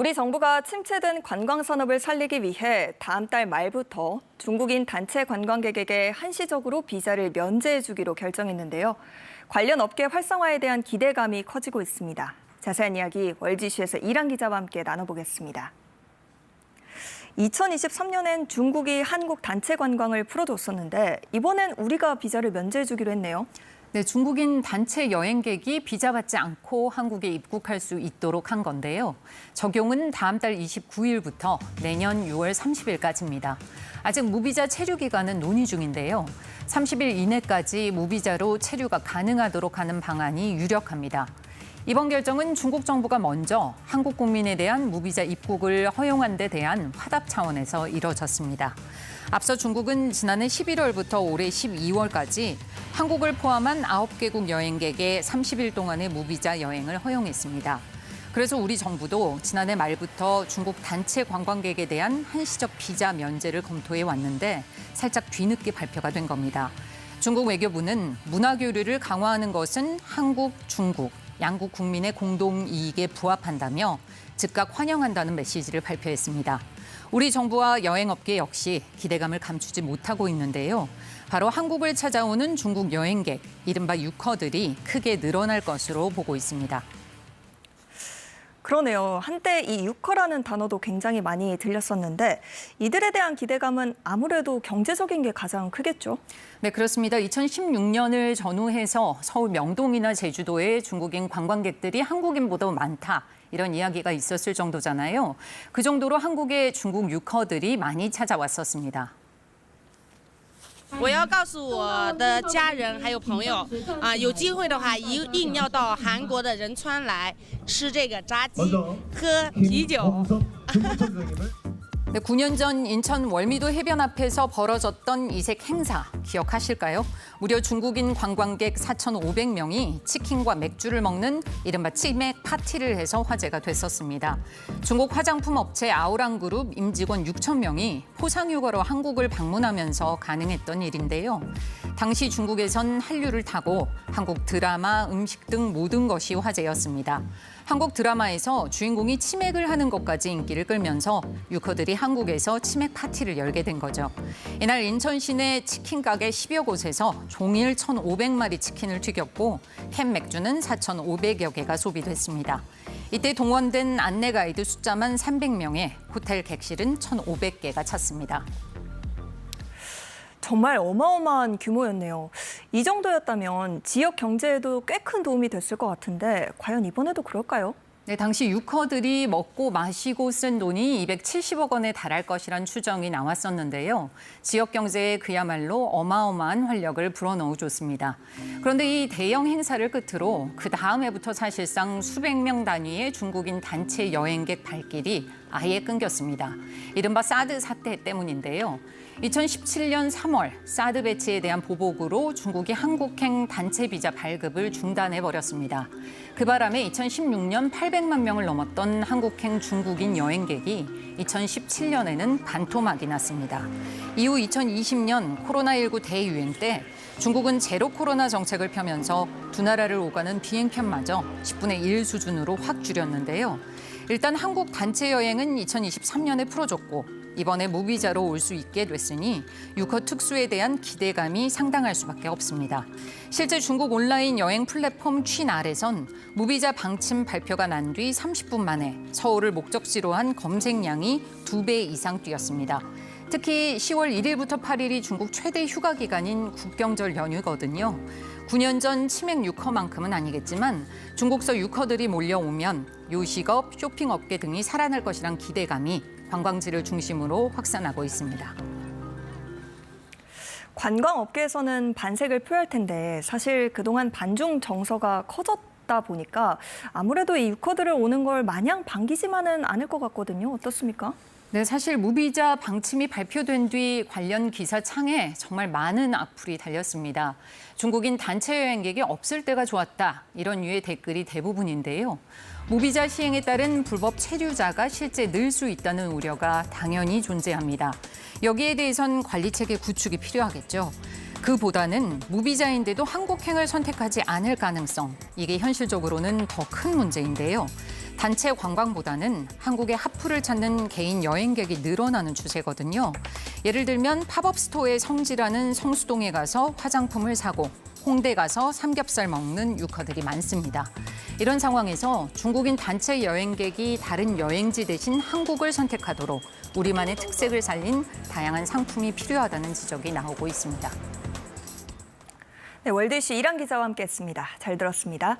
우리 정부가 침체된 관광 산업을 살리기 위해 다음 달 말부터 중국인 단체 관광객에게 한시적으로 비자를 면제해주기로 결정했는데요. 관련 업계 활성화에 대한 기대감이 커지고 있습니다. 자세한 이야기 월지시에서 이랑 기자와 함께 나눠보겠습니다. 2023년엔 중국이 한국 단체 관광을 풀어줬었는데 이번엔 우리가 비자를 면제해주기로 했네요. 네, 중국인 단체 여행객이 비자 받지 않고 한국에 입국할 수 있도록 한 건데요. 적용은 다음 달 29일부터 내년 6월 30일까지입니다. 아직 무비자 체류 기간은 논의 중인데요. 30일 이내까지 무비자로 체류가 가능하도록 하는 방안이 유력합니다. 이번 결정은 중국 정부가 먼저 한국 국민에 대한 무비자 입국을 허용한 데 대한 화답 차원에서 이뤄졌습니다. 앞서 중국은 지난해 11월부터 올해 12월까지 한국을 포함한 9개국 여행객에 30일 동안의 무비자 여행을 허용했습니다. 그래서 우리 정부도 지난해 말부터 중국 단체 관광객에 대한 한시적 비자 면제를 검토해 왔는데 살짝 뒤늦게 발표가 된 겁니다. 중국 외교부는 문화 교류를 강화하는 것은 한국, 중국, 양국 국민의 공동 이익에 부합한다며 즉각 환영한다는 메시지를 발표했습니다. 우리 정부와 여행업계 역시 기대감을 감추지 못하고 있는데요. 바로 한국을 찾아오는 중국 여행객, 이른바 유커들이 크게 늘어날 것으로 보고 있습니다. 그러네요. 한때 이 유커라는 단어도 굉장히 많이 들렸었는데 이들에 대한 기대감은 아무래도 경제적인 게 가장 크겠죠? 네, 그렇습니다. 2016년을 전후해서 서울 명동이나 제주도에 중국인 관광객들이 한국인보다 많다. 이런 이야기가 있었을 정도잖아요. 그 정도로 한국에 중국 유커들이 많이 찾아왔었습니다. 我要告诉我的家人还有朋友，有机会的话一定要到韩国的仁川来吃这个炸鸡，喝啤酒。 네, 9년 전 인천 월미도 해변 앞에서 벌어졌던 이색 행사 기억하실까요? 무려 중국인 관광객 4,500명이 치킨과 맥주를 먹는 이른바 치맥 파티를 해서 화제가 됐었습니다. 중국 화장품 업체 아오랑그룹 임직원 6,000명이 포상휴가로 한국을 방문하면서 가능했던 일인데요. 당시 중국에선 한류를 타고 한국 드라마, 음식 등 모든 것이 화제였습니다. 한국 드라마에서 주인공이 치맥을 하는 것까지 인기를 끌면서 유커들이 한국에서 치맥 파티를 열게 된 거죠. 이날 인천 시내 치킨 가게 10여 곳에서 종일 1,500마리 치킨을 튀겼고 캔 맥주는 4,500여 개가 소비됐습니다. 이때 동원된 안내 가이드 숫자만 300명에 호텔 객실은 1,500개가 찼습니다. 정말 어마어마한 규모였네요. 이 정도였다면 지역 경제에도 꽤 큰 도움이 됐을 것 같은데 과연 이번에도 그럴까요? 네, 당시 유커들이 먹고 마시고 쓴 돈이 270억 원에 달할 것이란 추정이 나왔었는데요. 지역 경제에 그야말로 어마어마한 활력을 불어넣어줬습니다. 그런데 이 대형 행사를 끝으로 그 다음 해부터 사실상 수백 명 단위의 중국인 단체 여행객 발길이 아예 끊겼습니다. 이른바 사드 사태 때문인데요. 2017년 3월 사드 배치에 대한 보복으로 중국이 한국행 단체 비자 발급을 중단해버렸습니다. 그 바람에 2016년 800만 명을 넘었던 한국행 중국인 여행객이 2017년에는 반토막이 났습니다. 이후 2020년 코로나19 대유행 때 중국은 제로 코로나 정책을 펴면서 두 나라를 오가는 비행편마저 10분의 1 수준으로 확 줄였는데요. 일단 한국 단체 여행은 2023년에 풀어줬고 이번에 무비자로 올 수 있게 됐으니 유커 특수에 대한 기대감이 상당할 수밖에 없습니다. 실제 중국 온라인 여행 플랫폼 취날에선 무비자 방침 발표가 난 뒤 30분 만에 서울을 목적지로 한 검색량이 2배 이상 뛰었습니다. 특히 10월 1일부터 8일이 중국 최대 휴가 기간인 국경절 연휴거든요. 9년 전 치맥 유커만큼은 아니겠지만 중국서 유커들이 몰려오면 요식업, 쇼핑업계 등이 살아날 것이란 기대감이 관광지를 중심으로 확산하고 있습니다. 관광업계에서는 반색을 표할 텐데 사실 그동안 반중 정서가 커졌다 보니까 아무래도 이 유커들을 오는 걸 마냥 반기지만은 않을 것 같거든요. 어떻습니까? 네, 사실 무비자 방침이 발표된 뒤 관련 기사 창에 정말 많은 악플이 달렸습니다. 중국인 단체 여행객이 없을 때가 좋았다. 이런 류의 댓글이 대부분인데요. 무비자 시행에 따른 불법 체류자가 실제 늘 수 있다는 우려가 당연히 존재합니다. 여기에 대해선 관리체계 구축이 필요하겠죠. 그보다는 무비자인데도 한국행을 선택하지 않을 가능성, 이게 현실적으로는 더 큰 문제인데요. 단체 관광보다는 한국의 하프를 찾는 개인 여행객이 늘어나는 추세거든요. 예를 들면 팝업 스토어의 성지라는 성수동에 가서 화장품을 사고 홍대 가서 삼겹살 먹는 유커들이 많습니다. 이런 상황에서 중국인 단체 여행객이 다른 여행지 대신 한국을 선택하도록 우리만의 특색을 살린 다양한 상품이 필요하다는 지적이 나오고 있습니다. 네, 월드이슈 이랑 기자와 함께했습니다. 잘 들었습니다.